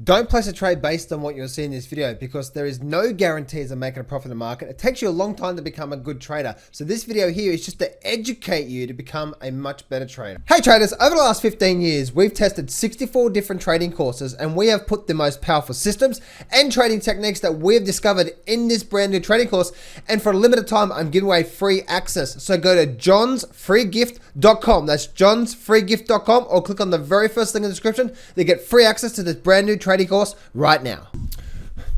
Don't place a trade based on what you'll see in this video because there is no guarantees of making a profit in the market. It takes you a long time to become a good trader. So this video here is just to educate you to become a much better trader. Hey traders, over the last 15 years, we've tested 64 different trading courses and we have put the most powerful systems and trading techniques that we've discovered in this brand new trading course. And for a limited time, I'm giving away free access. So go to johnsfreegift.com. That's johnsfreegift.com or click on the very first link in the description to get free access to this brand new trading course right now.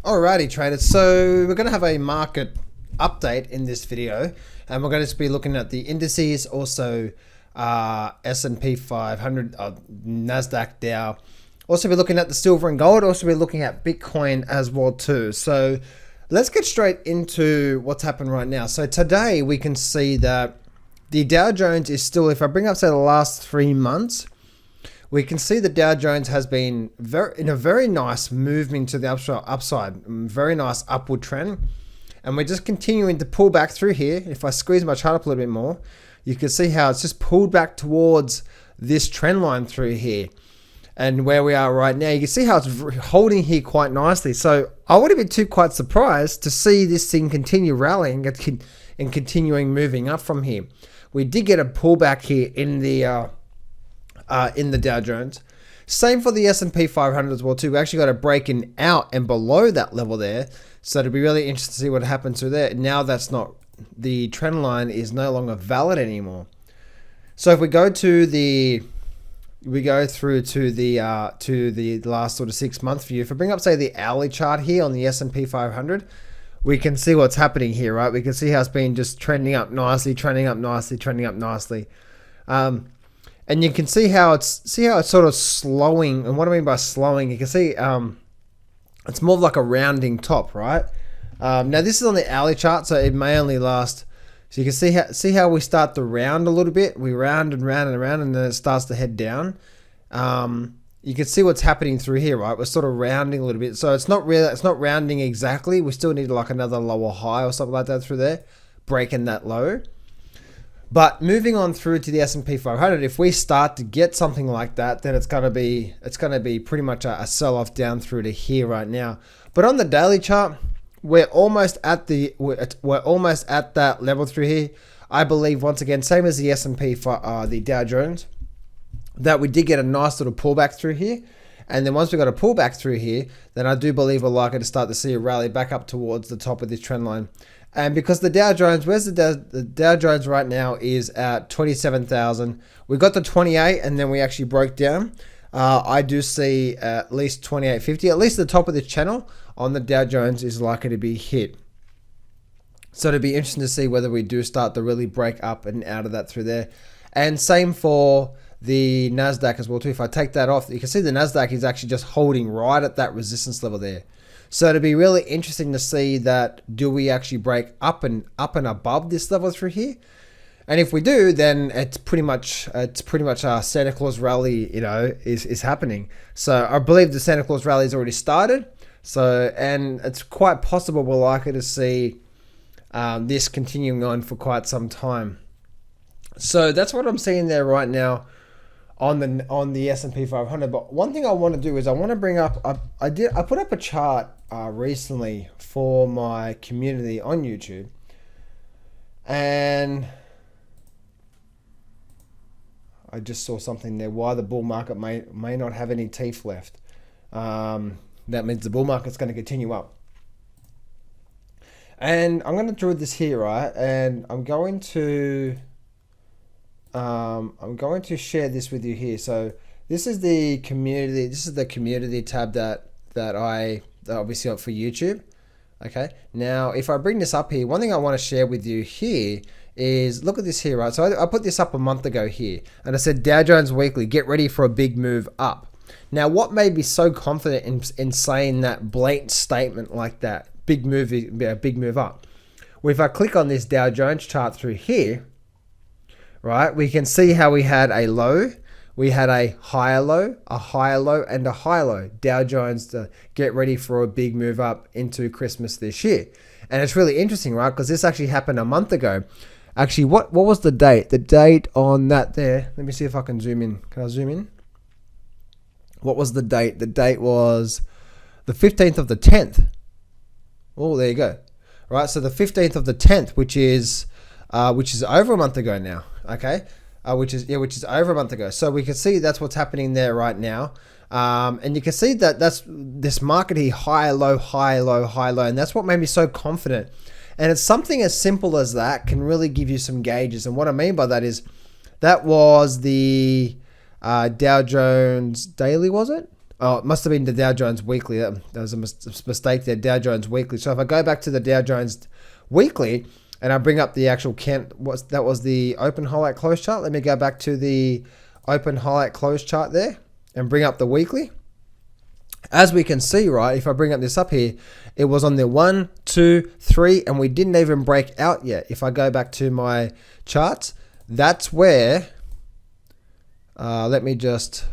Alrighty traders, so we're going to have a market update in this video and we're going to be looking at the indices, also S&P 500, Nasdaq, Dow. Also be looking at the silver and gold, also be looking at Bitcoin as well too. So let's get straight into what's happened right now. So today we can see that the Dow Jones is still, if I bring up say the last 3 months, we can see the Dow Jones has been in a very nice movement to the upside, very nice upward trend. And we're just continuing to pull back through here. If I squeeze my chart up a little bit more, you can see how it's just pulled back towards this trend line through here. And where we are right now, you can see how it's holding here quite nicely. So I wouldn't be too quite surprised to see this thing continue rallying and continuing moving up from here. We did get a pullback here in the Dow Jones. Same for the S&P 500 as well too. We actually got a breaking out and below that level there. So it'll be really interesting to see what happens through there. Now that's not, the trend line is no longer valid anymore. So if we go to the, through to the last sort of 6 month view. If I bring up say the hourly chart here on the S&P 500, we can see what's happening here, right? We can see how it's been just trending up nicely, trending up nicely, trending up nicely. And you can see how it's sort of slowing. And what I mean by slowing, you can see it's more like a rounding top, right? Now this is on the hourly chart, so it may only last. So you can see how we start to round a little bit. We round and round and round, and then it starts to head down. You can see what's happening through here, right? We're sort of rounding a little bit. So it's not really, it's not rounding exactly. We still need like another lower high or something like that through there, breaking that low. But moving on through to the S&P 500, if we start to get something like that, then it's gonna be pretty much a sell-off down through to here right now. But on the daily chart, we're almost at that level through here. I believe once again, same as the S&P for the Dow Jones, that we did get a nice little pullback through here. And then once we got a pullback through here, then I do believe we're likely to start to see a rally back up towards the top of this trend line. And because the Dow Jones, the Dow Jones right now is at 27,000. We got to 28 and then we actually broke down. I do see at least 2850, at least the top of this channel on the Dow Jones is likely to be hit. So it'll be interesting to see whether we do start to really break up and out of that through there. And same for the Nasdaq as well too. If I take that off, you can see the Nasdaq is actually just holding right at that resistance level there. So it'll be really interesting to see that, do we actually break up and above this level through here? And if we do, then it's pretty much our Santa Claus rally, you know, is happening. So I believe the Santa Claus rally has already started. So, and it's quite possible we're likely to see this continuing on for quite some time. So that's what I'm seeing there right now on the S&P 500. But one thing I want to do is I want to bring up, I put up a chart recently for my community on YouTube, and I just saw something there, why the bull market may not have any teeth left. That means the bull market's going to continue up. And I'm going to draw this here, right? And I'm going to share this with you here. So this is the community. This is the community tab that I obviously got for YouTube. Okay. Now, if I bring this up here, one thing I want to share with you here is, look at this here, right? So I put this up a month ago here, and I said Dow Jones Weekly, get ready for a big move up. Now, what made me so confident in saying that blatant statement like that, big move up? Well, if I click on this Dow Jones chart through here, right, we can see how we had a low, we had a higher low, and a higher low. Dow Jones to get ready for a big move up into Christmas this year. And it's really interesting, right? Because this actually happened a month ago. Actually, what was the date? The date on that there, let me see if I can zoom in. Can I zoom in? What was the date? The date was the 15th of the 10th. Oh, there you go. Right, so the 15th of the 10th, which is over a month ago now. Okay, which is over a month ago. So we can see that's what's happening there right now. And you can see that that's this market here, high, low, high, low, high, low. And that's what made me so confident. And it's something as simple as that can really give you some gauges. And what I mean by that is that was the Dow Jones daily, was it? Oh, it must have been the Dow Jones weekly. That was a mistake there, Dow Jones weekly. So if I go back to the Dow Jones weekly and I bring up the actual that was the open highlight close chart. Let me go back to the open highlight close chart there and bring up the weekly. As we can see, right, if I bring up this up here, it was on the 1, 2, 3, and we didn't even break out yet. If I go back to my charts, that's where, let me just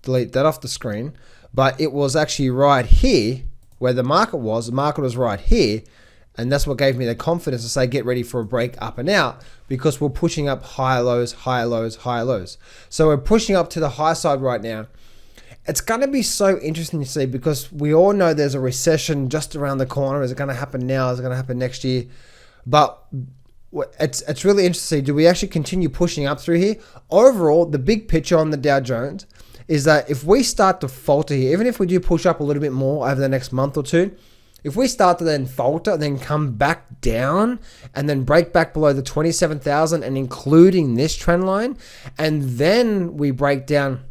delete that off the screen, but it was actually right here where the market was. The market was right here, and that's what gave me the confidence to say get ready for a break up and out, because we're pushing up higher lows, higher lows, higher lows. So we're pushing up to the high side right now. It's going to be so interesting to see, because we all know there's a recession just around the corner. Is it going to happen now? Is it going to happen next year? But it's really interesting to see, do we actually continue pushing up through here? Overall, the big picture on the Dow Jones is that if we start to falter here, even if we do push up a little bit more over the next month or two, if we start to then falter, then come back down and then break back below the 27,000 and including this trend line, and then we break down,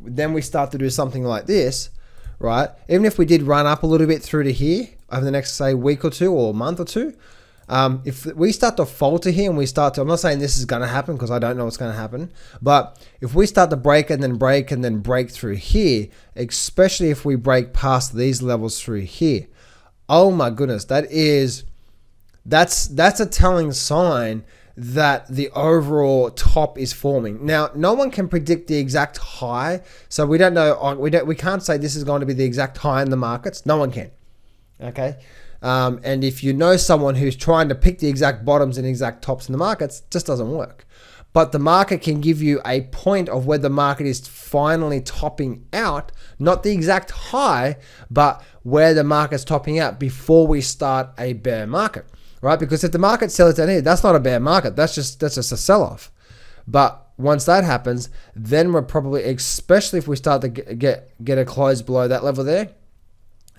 then we start to do something like this, right? Even if we did run up a little bit through to here over the next, say, week or two or month or two, if we start to falter here and we start to, I'm not saying this is going to happen because I don't know what's going to happen, but if we start to break and then break and then break through here, especially if we break past these levels through here, oh my goodness, that's a telling sign that the overall top is forming. Now, no one can predict the exact high, so we don't know. We can't say this is going to be the exact high in the markets. No one can. Okay. And if you know someone who's trying to pick the exact bottoms and exact tops in the markets, it just doesn't work. But the market can give you a point of where the market is finally topping out, not the exact high, but where the market's topping out before we start a bear market, right? Because if the market sells down here, that's not a bear market. That's just a sell-off. But once that happens, then we're probably, especially if we start to get a close below that level there,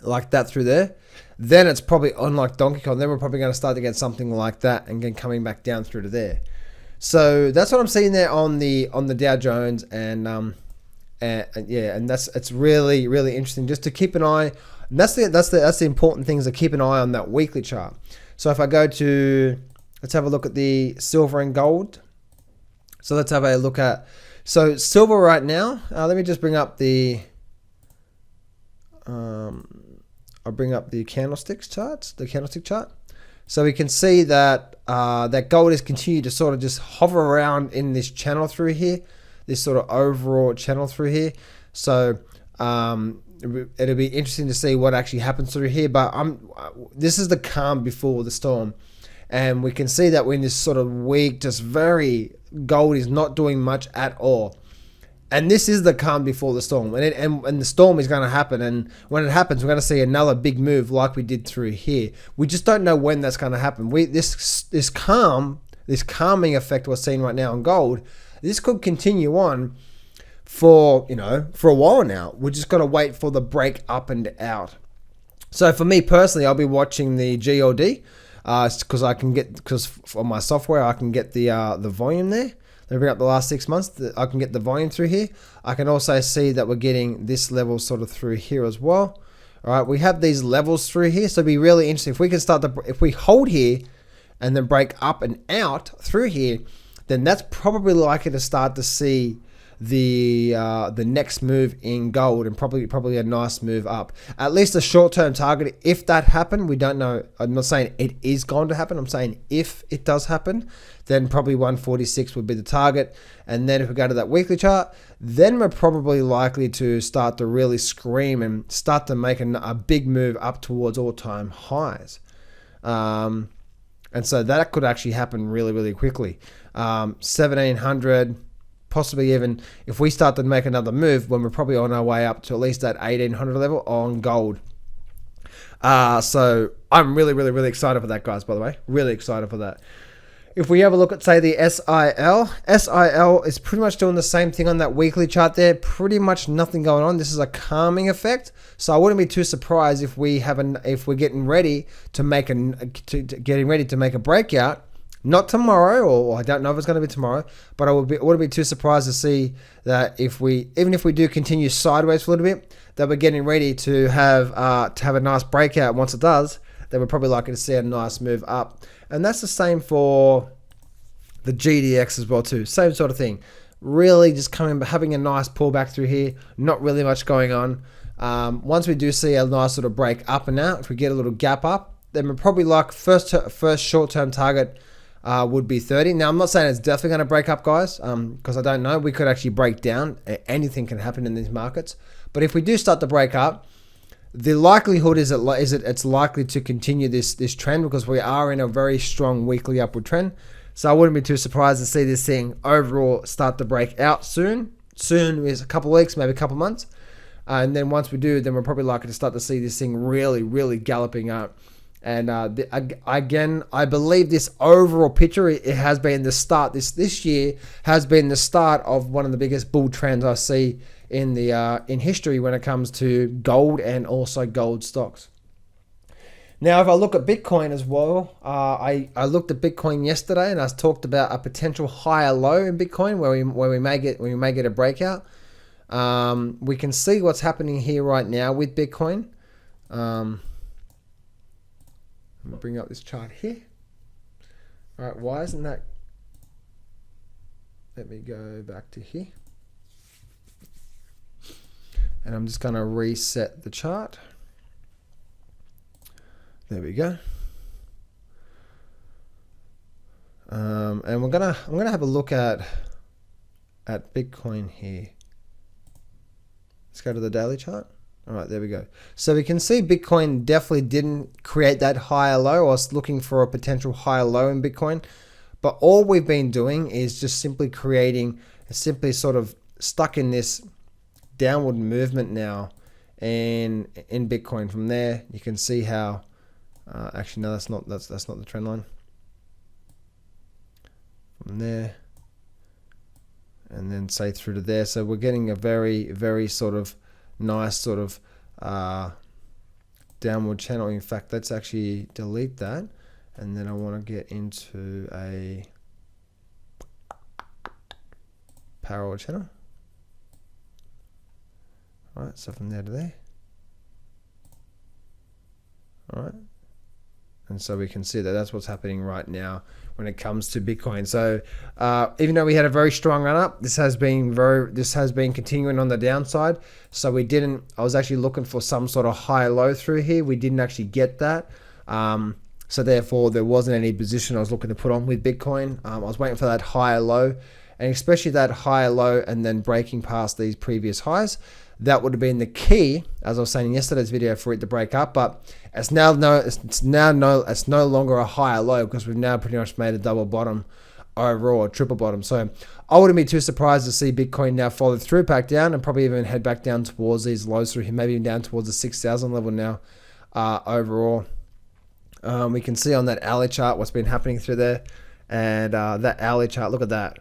like that through there, then it's probably unlike Donkey Kong. Then we're probably going to start to get something like that and then coming back down through to there. So that's what I'm seeing there on the Dow Jones, and it's really, really interesting just to keep an eye. And that's the important things to keep an eye on, that weekly chart. So if I go to, let's have a look at the silver and gold. So let's have a look at, so silver right now. Let me just bring up the. I'll bring up the candlestick chart. So we can see that that gold has continued to sort of just hover around in this channel through here, this sort of overall channel through here. So it'll be interesting to see what actually happens through here. But this is the calm before the storm, and we can see that we're in this sort of weak, just very, gold is not doing much at all. And this is the calm before the storm, and the storm is going to happen. And when it happens, we're going to see another big move like we did through here. We just don't know when that's going to happen. This calming effect we're seeing right now on gold, this could continue on for a while now. We're just going to wait for the break up and out. So for me personally, I'll be watching the GLD because on my software I can get the volume there. Let me bring up the last 6 months. I can get the volume through here. I can also see that we're getting this level sort of through here as well. All right, we have these levels through here, so it'd be really interesting if we can if we hold here and then break up and out through here, then that's probably likely to start to see the next move in gold, and probably a nice move up. At least a short-term target. If that happened, we don't know. I'm not saying it is going to happen. I'm saying if it does happen, then probably 146 would be the target. And then if we go to that weekly chart, then we're probably likely to start to really scream and start to make a big move up towards all-time highs. And so that could actually happen really, really quickly. 1700. possibly even if we start to make another move, when we're probably on our way up to at least that 1800 level on gold. So I'm really excited for that, guys, by the way. Really excited for that. If we have a look at, say, the SIL is pretty much doing the same thing on that weekly chart there. Pretty much nothing going on. This is a calming effect. So I wouldn't be too surprised if we're getting ready to make a breakout. Not tomorrow, or I don't know if it's going to be tomorrow, but I wouldn't be too surprised to see that even if we do continue sideways for a little bit, that we're getting ready to have a nice breakout. Once it does, then we're probably likely to see a nice move up. And that's the same for the GDX as well too. Same sort of thing. Really just having a nice pullback through here. Not really much going on. Once we do see a nice sort of break up and out, if we get a little gap up, then we're probably like first short-term target would be 30. Now, I'm not saying it's definitely going to break up, guys, because I don't know. We could actually break down. Anything can happen in these markets. But if we do start to break up, the likelihood is it's likely to continue this trend, because we are in a very strong weekly upward trend. So I wouldn't be too surprised to see this thing overall start to break out soon. Soon is a couple of weeks, maybe a couple of months. And then once we do, then we're probably likely to start to see this thing really galloping up. And again, I believe this overall picture, it has been the start. This year has been the start of one of the biggest bull trends I see in history when it comes to gold and also gold stocks. Now, if I look at Bitcoin as well, I looked at Bitcoin yesterday, and I talked about a potential higher low in Bitcoin where we may get a breakout. We can see what's happening here right now with Bitcoin. Let me bring up this chart here. All right, why isn't that? Let me go back to here. And I'm just going to reset the chart. There we go. And I'm gonna have a look at Bitcoin here. Let's go to the daily chart. All right, there we go. So we can see Bitcoin definitely didn't create that higher low. I was looking for a potential higher low in Bitcoin, but all we've been doing is just simply sort of stuck in this downward movement now, and in Bitcoin. From there, you can see how. Actually, no, that's not the trend line. From there, and then say through to there. So we're getting a very sort of nice sort of downward channel. In fact, let's actually delete that, and then I want to get into a parallel channel. All right, so from there to there. All right. And so we can see that that's what's happening right now when it comes to Bitcoin. So even though we had a very strong run up, this has been continuing on the downside. So I was actually looking for some sort of high low through here. We didn't actually get that. So therefore there wasn't any position I was looking to put on with Bitcoin. I was waiting for that higher low, and especially that higher low and then breaking past these previous highs. That would have been the key, as I was saying in yesterday's video, for it to break up. But it's no longer a higher low, because we've now pretty much made a double bottom overall, a triple bottom. So I wouldn't be too surprised to see Bitcoin now follow through back down, and probably even head back down towards these lows through here, maybe even down towards the 6,000 level now overall. We can see on that hourly chart what's been happening through there. And that hourly chart, look at that,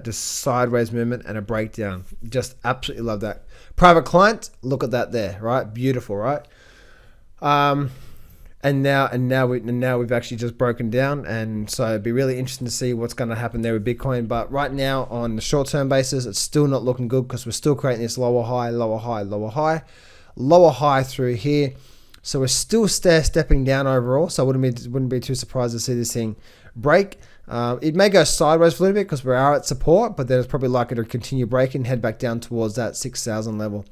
just sideways movement and a breakdown. Just absolutely love that. Private client, look at that there, right? Beautiful, right? And now we've actually just broken down, and so it'd be really interesting to see what's going to happen there with Bitcoin. But right now, on the short-term basis, it's still not looking good, because we're still creating this lower high through here. So we're still stepping down overall. So I wouldn't be too surprised to see this thing break. It may go sideways for a little bit, because we are at support, but then it's probably likely to continue breaking, head back down towards that 6,000 level.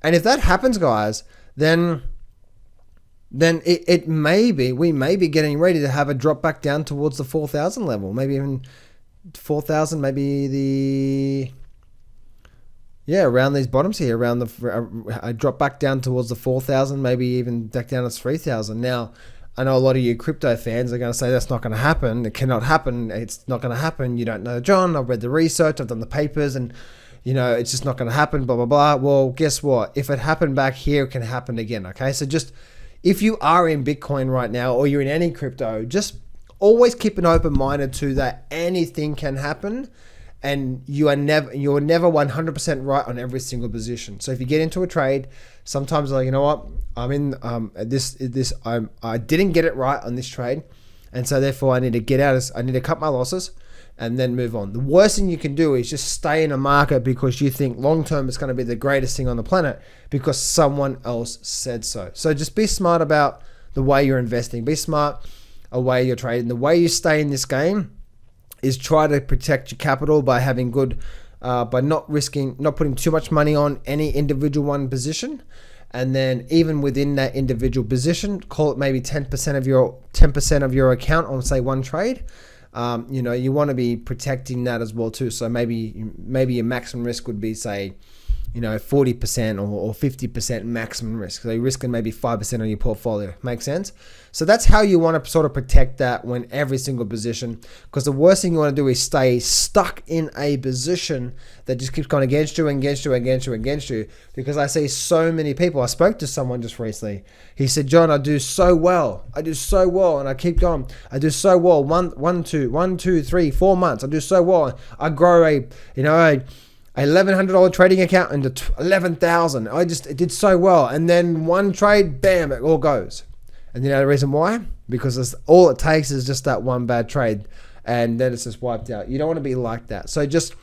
And if that happens, guys, then we may be getting ready to have a drop back down towards the 4,000 level, maybe even 4,000, around these bottoms here, around I drop back down towards the 4,000, maybe even back down to 3,000. Now, I know a lot of you crypto fans are going to say that's not going to happen. It cannot happen. It's not going to happen. You don't know, John. I've read the research. I've done the papers, and it's just not going to happen. Blah blah blah. Well, guess what? If it happened back here, it can happen again. Okay, so just if you are in Bitcoin right now, or you're in any crypto, just always keep an open minded to that. Anything can happen. And you're never 100% right on every single position. So if you get into a trade, sometimes like, you know what, I'm in I didn't get it right on this trade, and so therefore I need to get out. I need to cut my losses and then move on. The worst thing you can do is just stay in a market because you think long term it's going to be the greatest thing on the planet because someone else said so. So just be smart about the way you're investing. Be smart a way you're trading. The way you stay in this game is try to protect your capital by having good, by not putting too much money on any individual one position. And then even within that individual position, call it maybe 10% of your account on say one trade. You want to be protecting that as well too. So maybe your maximum risk would be say, 40% or 50% maximum risk. So you're risking maybe 5% on your portfolio. Make sense? So that's how you want to sort of protect that when every single position, because the worst thing you want to do is stay stuck in a position that just keeps going against you. Because I see so many people. I spoke to someone just recently. He said, John, I do so well. And I keep going. I do so well. 1, 2, 3, 4 months. I do so well. I grow a $1,100 trading account into $11,000. It did so well. And then one trade, bam, it all goes. And you know the reason why? Because all it takes is just that one bad trade, and then it's just wiped out. You don't want to be like that. So just,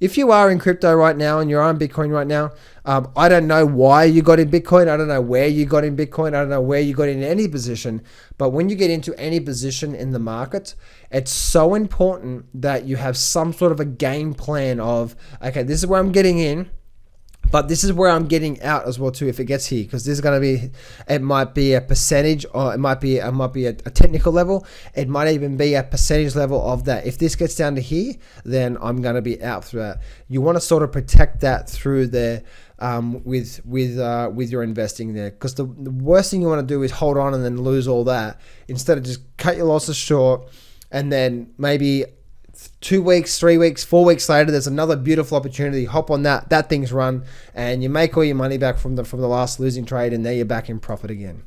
if you are in crypto right now and you're on Bitcoin right now, I don't know why you got in Bitcoin. I don't know where you got in Bitcoin. I don't know where you got in any position. But when you get into any position in the market, it's so important that you have some sort of a game plan of, okay, this is where I'm getting in, but this is where I'm getting out as well too if it gets here, because this is going to be, it might be a percentage, or it might be a technical level. It might even be a percentage level of that. If this gets down to here, then I'm going to be out through that. You want to sort of protect that through there with your investing there, because the worst thing you want to do is hold on and then lose all that, instead of just cut your losses short, and then maybe 2 weeks, 3 weeks, 4 weeks later, there's another beautiful opportunity. Hop on that thing's run, and you make all your money back from the last losing trade, and now you're back in profit again.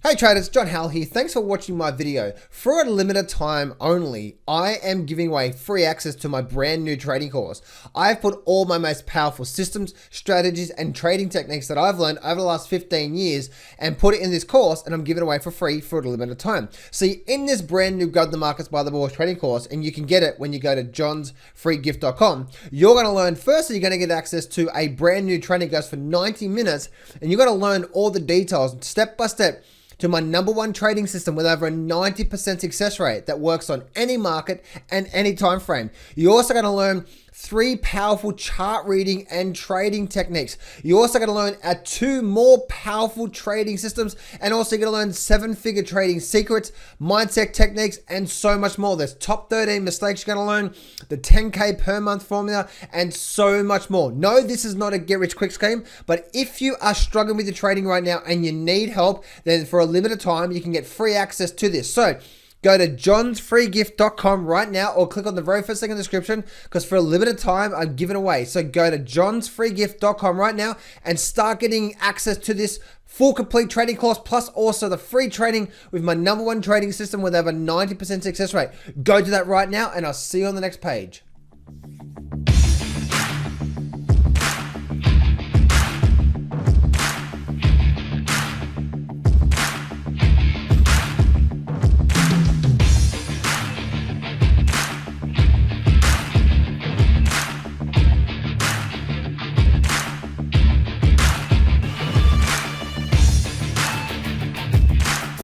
Hey traders, John Howell here. Thanks for watching my video. For a limited time only, I am giving away free access to my brand new trading course. I've put all my most powerful systems, strategies, and trading techniques that I've learned over the last 15 years and put it in this course, and I'm giving it away for free for a limited time. See, in this brand new Guide to the Markets by the Boys trading course, and you can get it when you go to johnsfreegift.com, you're going to learn, firstly, you're going to get access to a brand new training course for 90 minutes, and you're going to learn all the details step by step to my #1 trading system with over a 90% success rate that works on any market and any time frame. You're also going to learn 3 powerful chart reading and trading techniques. You're also going to learn 2 more powerful trading systems, and also you're going to learn 7-figure trading secrets, mindset techniques, and so much more. There's top 13 mistakes you're going to learn, the 10K per month formula, and so much more. No, this is not a get rich quick scheme, but if you are struggling with your trading right now and you need help, then for a limited time, you can get free access to this. So go to johnsfreegift.com right now, or click on the very first thing in the description, because for a limited time, I'm giving away. So go to johnsfreegift.com right now and start getting access to this full complete trading course, plus also the free training with my #1 trading system with over 90% success rate. Go to that right now, and I'll see you on the next page.